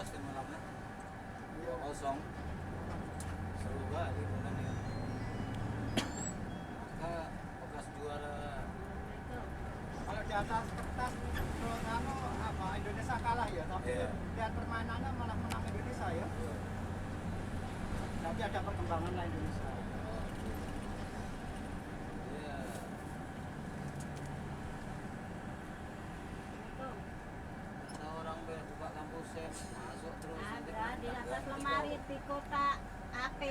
12 tim malamnya. Iya. Kosong. Seru kali bulan ya. Maka bekas juara. Kalau di atas kertas anu apa Indonesia kalah ya, tapi lihat permainannya malah menang Indonesia ya. Tapi ada perkembangan lah Indonesia. Masuk terus ada di atas lemari di kotak AP.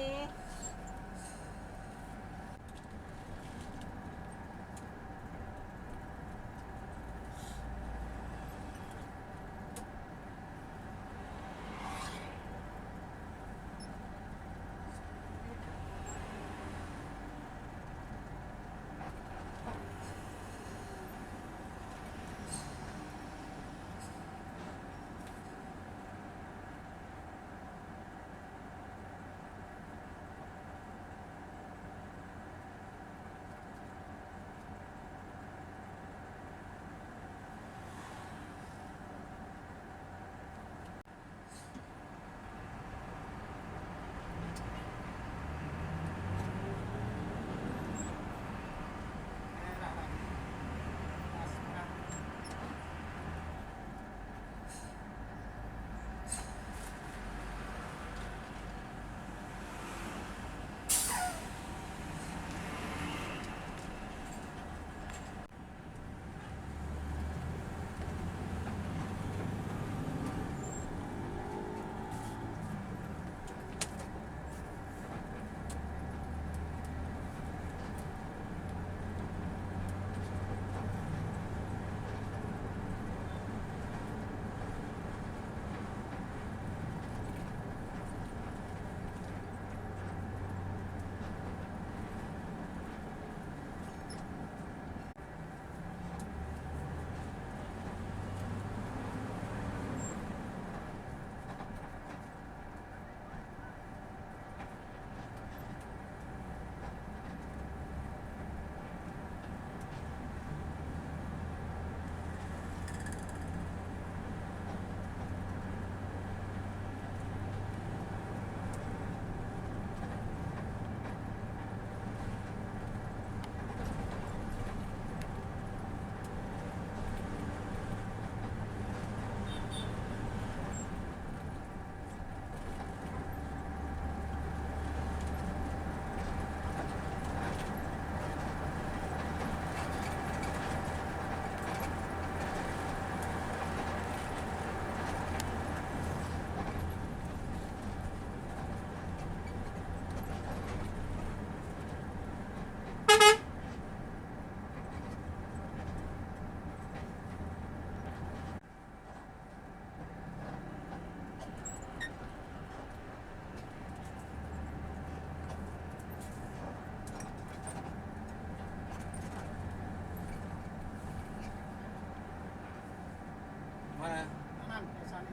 Mana? Kanan, ke sana.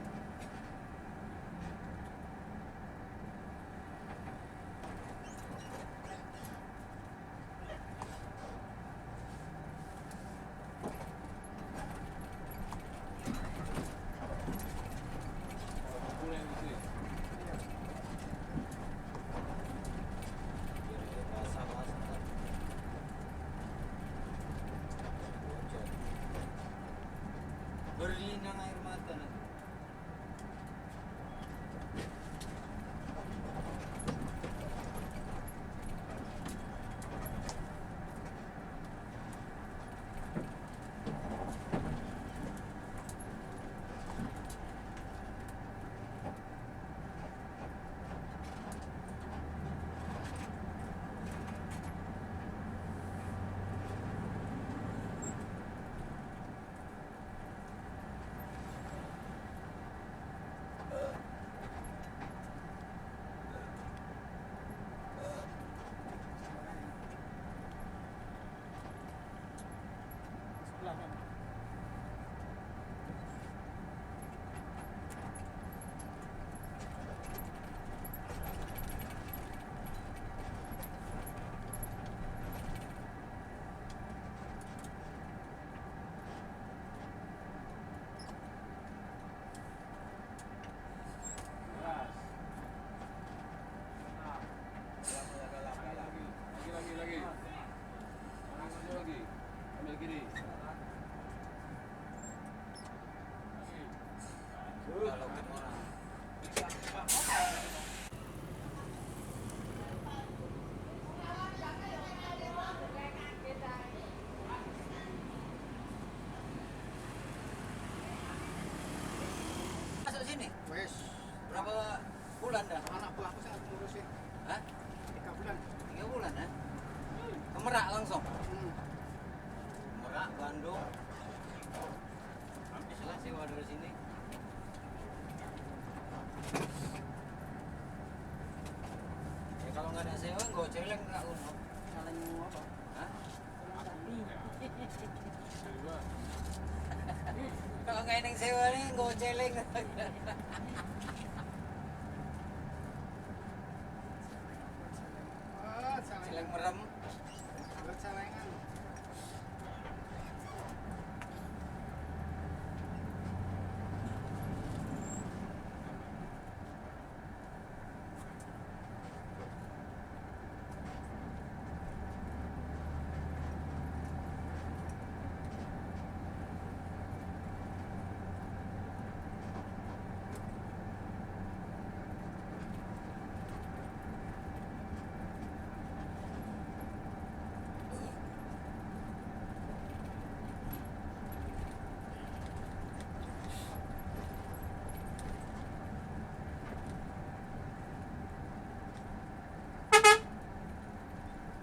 Berlinang air mata nanti. dari sini. Ya kalau nggak ada sewa, nggak celeng nggak uno. Kalau mau apa? Hah? Sapi. Kalau nggak ada yang sewa nih, nggak celeng. Oh, Celeng merem. Bercelengan.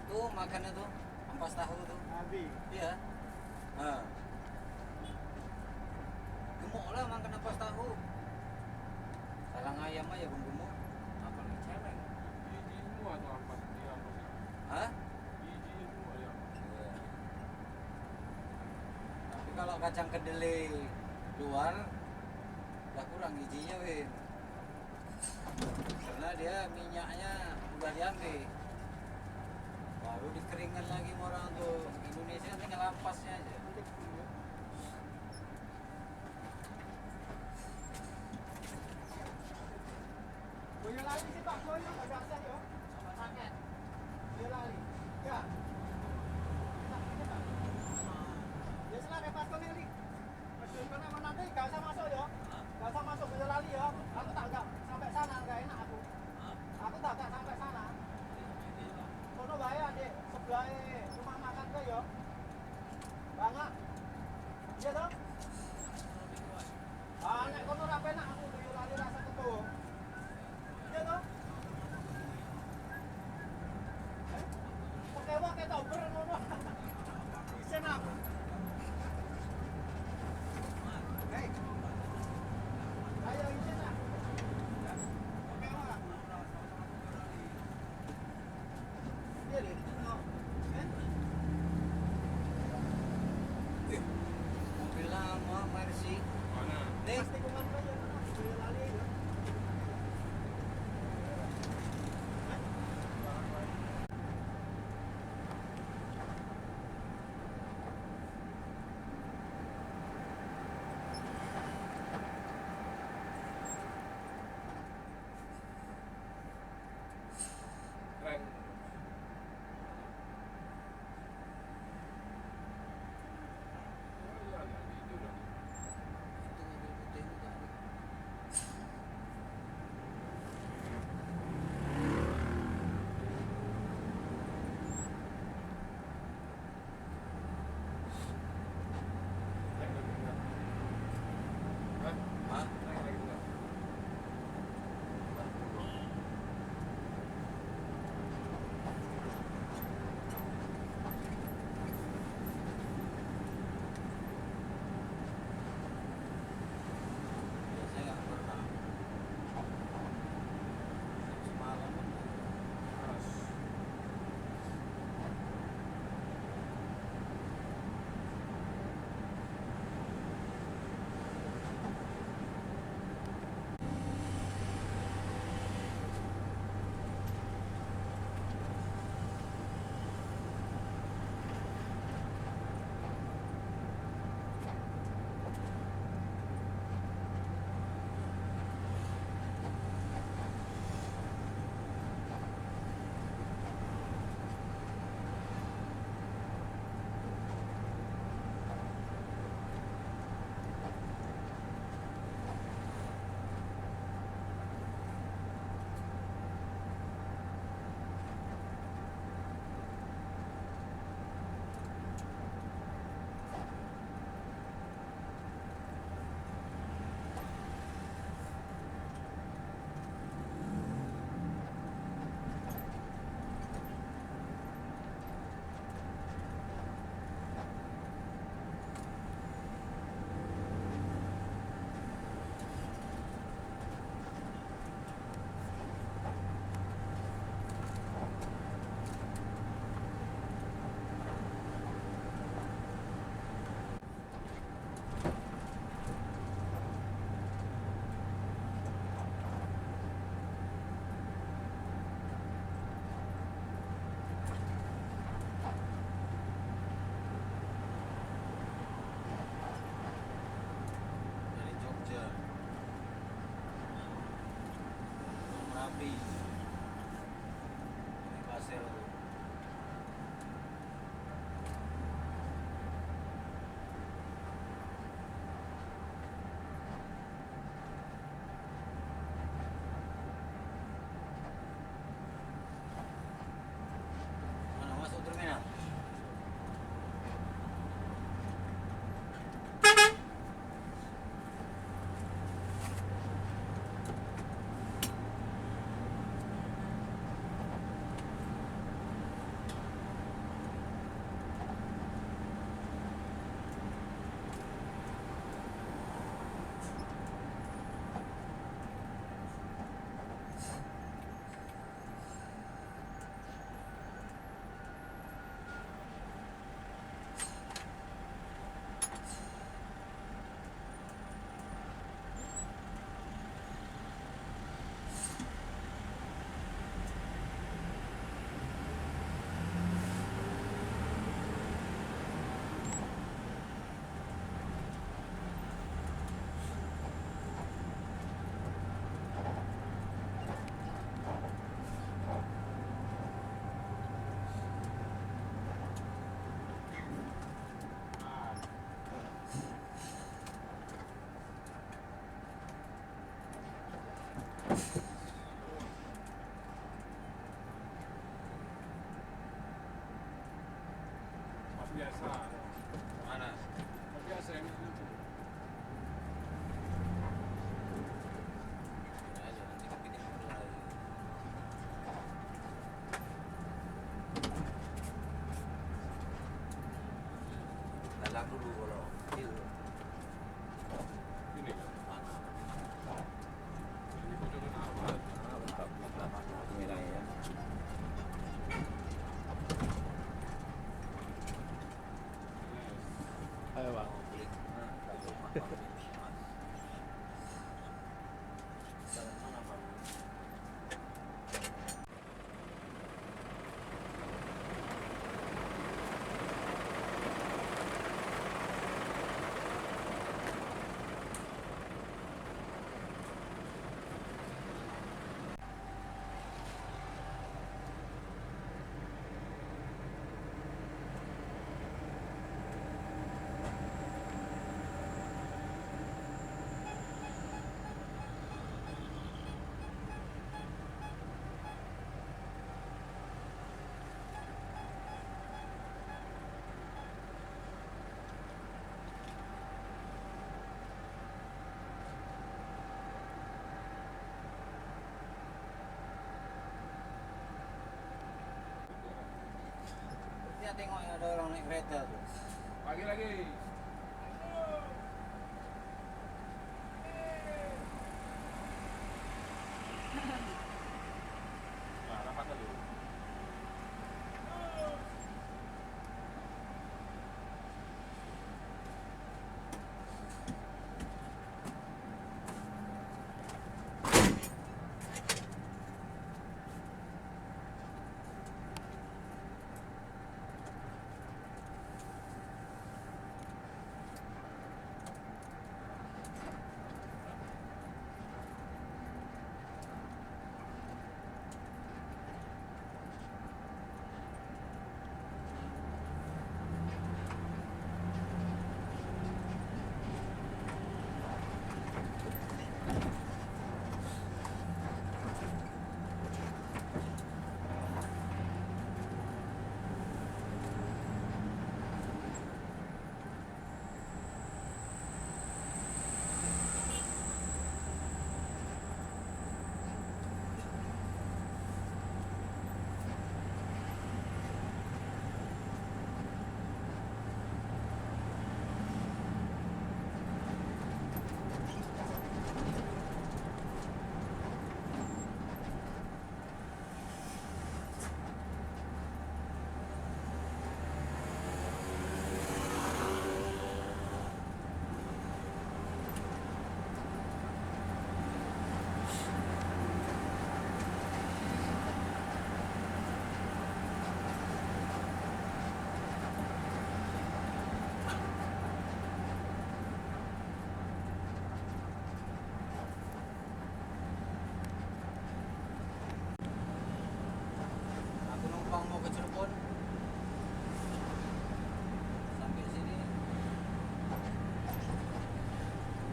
Tuh makannya tuh, ampas tahu tuh. Abi. Iya. Nah. Gemuk lah makan ampas tahu. Salang ayam aja pun gemuk. Apalagi celeng. Biji semua tuh ampas dia ampas. Hah? Biji semua ya. Iya. Tapi kalau kacang kedelai luar udah kurang gizinya, Win. Karena dia minyaknya udah diambil. Baru dikeringkan lagi sama orang tuh. Indonesia tinggal ampasnya aja. Boyolali sih Pak, Boyo nggak ada akses yo. Sama paket. Boyolali. Ya. Tak, ini, Pak. Ya setelah repas kau ini. Masuk kena mana nanti nggak usah masuk yo. Nggak usah masuk Boyolali yo. Aku tak nggak sampai sana nggak enak aku. Aku tak sampai sana. Kono bahaya dek, sebelah rumah makan kau yo. Banget. Pas biasa. Mana? Pas biasa yang itu. Ini aja nanti kepiting lagi. Dalam dulu kalau kecil. Ini kan. Mana? Ini pojokan apa? Bentar, belakang merah ya. Ayo bang. Klik. Nah, dari rumah Pak Min. Jalan mana Pak Min? Dia tengok yang ada orang naik kereta tuh. Lagi. Nah, rapat dulu. Aku numpang mau ke Cirebon. Sampai sini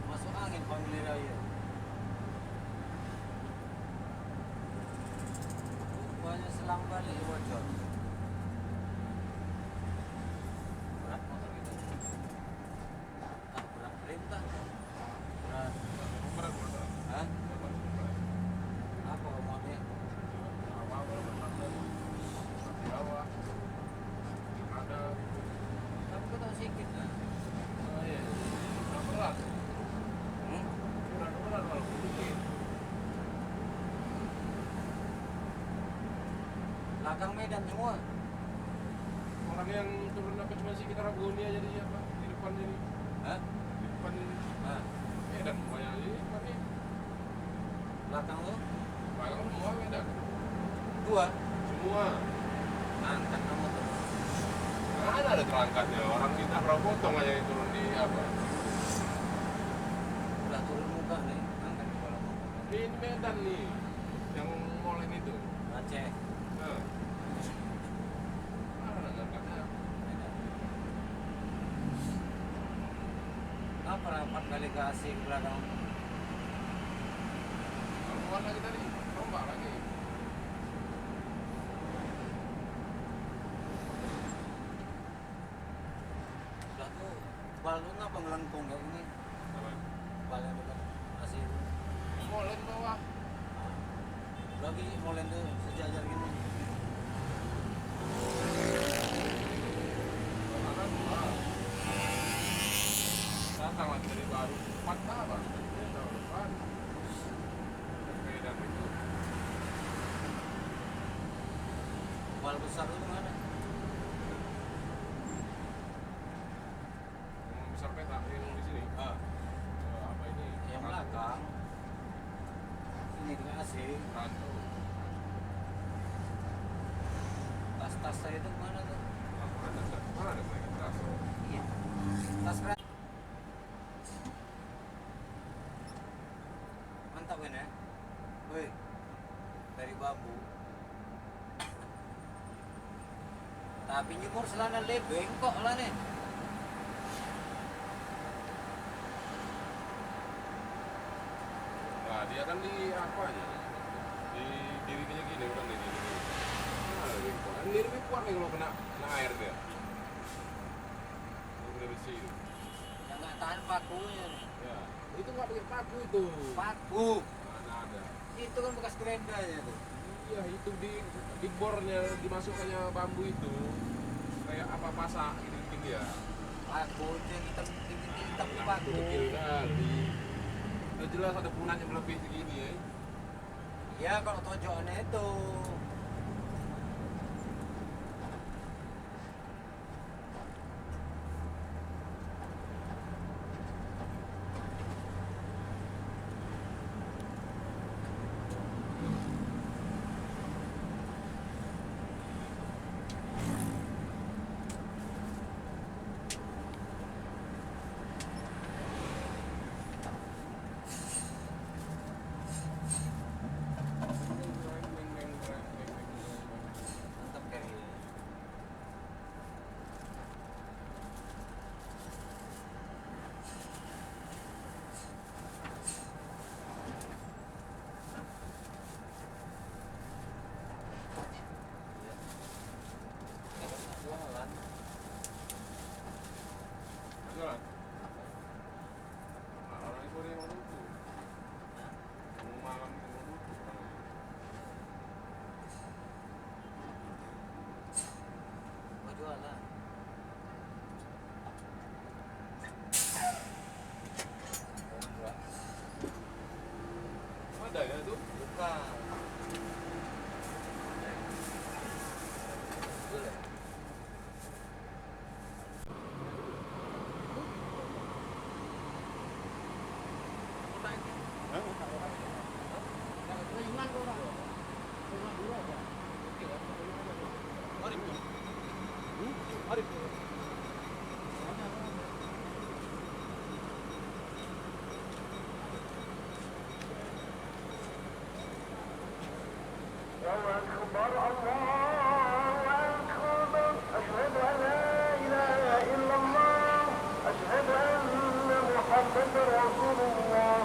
masuk angin Family Raya. Rupanya selang balik bocor. Berat motor kita. Berat perintah. Berat. Berat. Hah? Apa model? Bawah. Ada. Tapi kau tahu sedikit lah. Oh iya. Berat. Hmm? Berat walaupun dikit. Belakang Medan semua. Orang yang turun apa cuma sekitar Abgoni aja di apa? Di depan ini. Hah? Di depan ini. Nah, Medan semuanya di depan ini. belakang lu Belakang semua Medan. dua. Semua. Angkat kamu tuh. Nggak ada terangkatnya. Orang kita berapa potong aja yang turun di apa? Udah turun muka nih. Angkat kepala motor. Di Medan nih. Yang mall ini tuh. Aceh. Nah. Mana ngangkatnya? Medan. Kenapa 4 kali ke AC ke belakang? Kalau lawan lagi tadi, rombak lagi. Lah tuh balon ngapa ngelengkung kayak ini? Apa? Balon itu masih Molen bawah. lagi molen tuh sejajar gini. Kanan dua. Datang lagi dari baru. Patah bang. Dia tahun depan. Medan itu. Bal besar itu mana? Yang besar petak yang di sini. Apa ini? Yang belakang. Ini dengan AC. Rantu. Tas-tas saya itu mana tuh? Mana ada mereka tas? Iya. Tas berat. Mantap kan ya? Woi. Dari bambu. Tapi nyumur selana lebeng kok lah nih. Nah, dia kan di apanya? Di dirinya gini, bukan di diri. Nah, lebih kuat. Ini lebih kuat nih kalau kena air dia. Ini dari sini. Yang nggak tahan pakunya. Ya, itu nggak pakai paku itu. Paku. Mana ada? Itu kan bekas gerendanya tuh. Iya, itu di bornya dimasukkannya bambu itu kayak apa pasak gitu ya. Paku itu yang hitam Nah, paku. itu kecil kali. Udah jelas ada punanya lebih segini ya. Ya kalau tojokannya itu. Mantap kayak jualan. Jualan. Nah, orang itu dia mau lucu. Mau malam itu mau lucu. Mau jualan. Ada ya itu? Bukan. Boleh. الله أكبر الله أكبر أشهد أن لا إله إلا الله أشهد أن محمدا رسول الله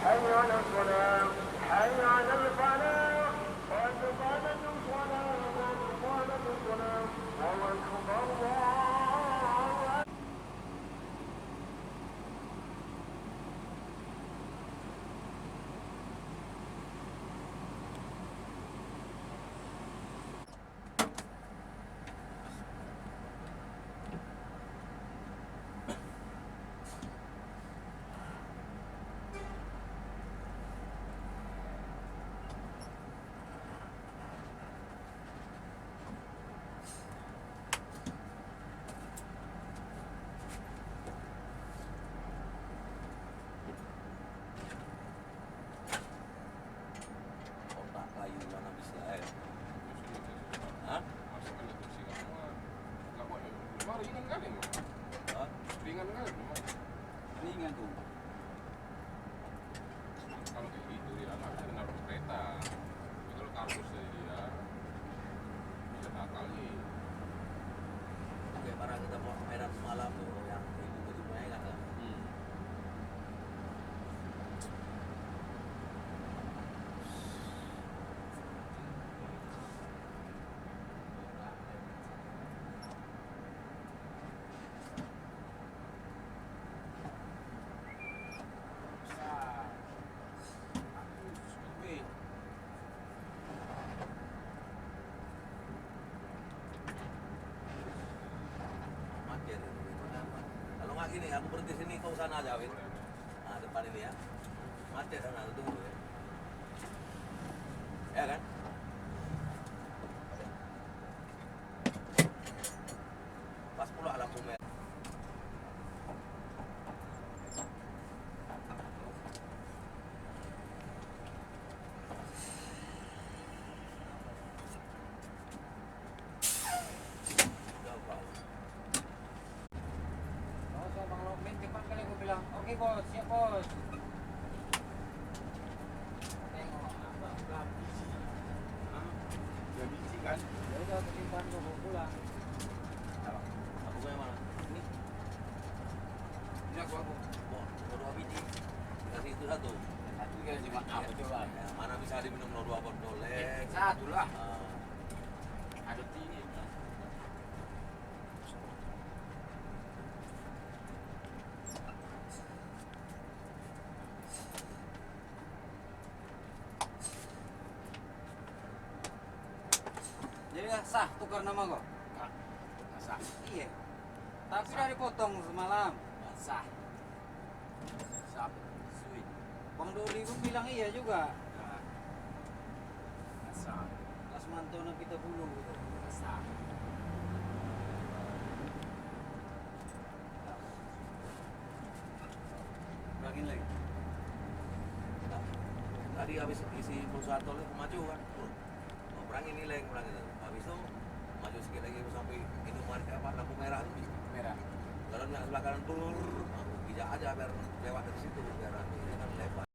حي على الصلاة حي على الفلاح قد قامت الصلاة قد قامت الصلاة الله أكبر الله aku berhenti sini, kau sana aja, Win. Nah, depan ini ya. Macet sana, lu tunggu ya. Ya kan? Pas pula lampu merah. Oh, so Bang Lokmin cepat kali gue bilang, oke bos, siap bos. Tengok, abang bilang biji. Ya biji kan. Ya udah, aku simpan gue bawa pulang. Aku punya mana? Ini, Ini aku. Oh, dua biji. Kasih itu satu. satu kira cuma apa coba? Ya, mana bisa diminum dua botol, Lek? Satu lah. Ada tinggi. Jadi dah sah tukar nama kau? Sah. Iya. Tapi dari potong semalam. Sah. Sah. Sweet. Bang Doli pun bilang iya juga. Sah. Lasmanto na kita bulu gitu. Sah. Kurangin lagi. Tadi habis isi pulsa tol maju kan, mau kurangin nilai kurangin itu. Habis itu maju sedikit lagi sampai Indomaret apa lampu merah itu Merah. kalau yang sebelah kanan tur, bijak aja biar lewat dari situ biar nanti kan lebar.